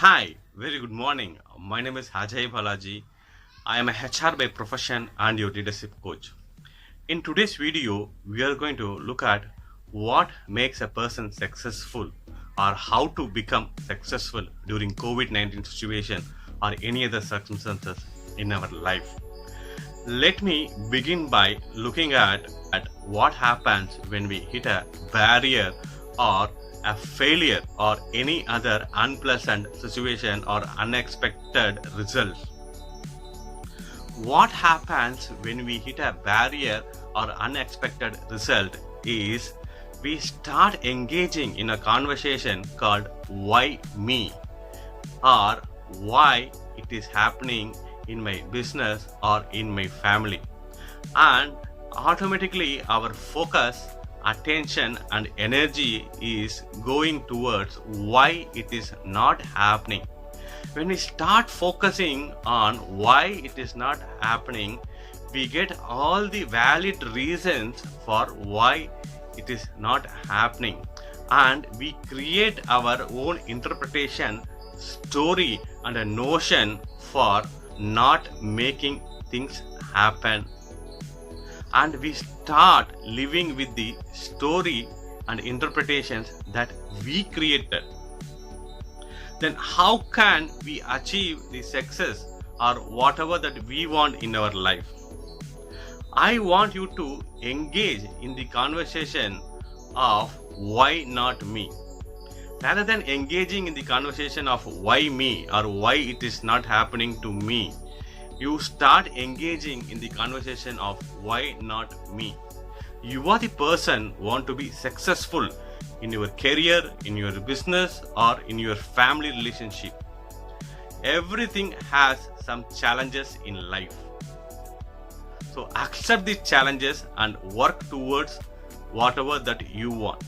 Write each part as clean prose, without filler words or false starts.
Hi, very good morning. My name is Ajay Balaji. I am a HR by profession and your leadership coach. In today's video, we are going to look at what makes a person successful or how to become successful during COVID-19 situation or any other circumstances in our life. Let me begin by looking at what happens when we hit a barrier or a failure or any other unpleasant situation or unexpected result. What happens when we hit a barrier or unexpected result is we start engaging in a conversation called why me or why it is happening in my business or in my family, and automatically our focus, attention and energy is going towards why it is not happening. When we start focusing on why it is not happening, we get all the valid reasons for why it is not happening, and we create our own interpretation, story and a notion for not making things happen, and we start living with the story and interpretations that we created. Then how can we achieve the success or whatever that we want in our life? I want you to engage in the conversation of why not me. Rather than engaging in the conversation of why me or why it is not happening to me, you start engaging in the conversation of why not me. You are the person who want to be successful in your career, in your business or in your family relationship. Everything has some challenges in life. So accept the challenges and work towards whatever that you want.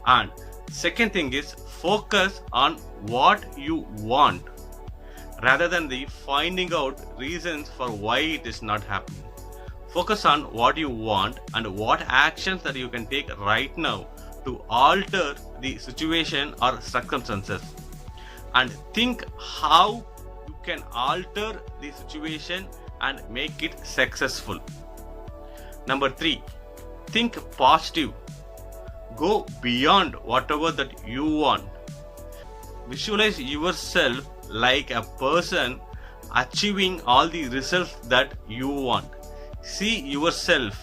And second thing is focus on what you want rather than the finding out reasons for why it is not happening. Focus on what you want and what actions that you can take right now to alter the situation or circumstances, and think how you can alter the situation and make it successful. Number 3, think positive. Go beyond whatever that you want. Visualize yourself like a person achieving all the results that you want. See yourself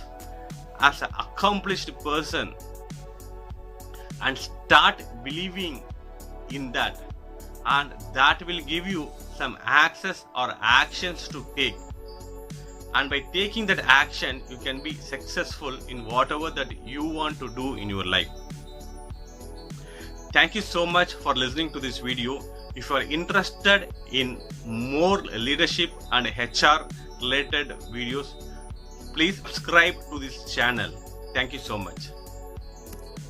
as an accomplished person and start believing in that, and that will give you some access or actions to take, and by taking that action you can be successful in whatever that you want to do in your life. Thank you so much for listening to this video. If you are interested in more leadership and HR related videos, please subscribe to this channel. Thank you so much.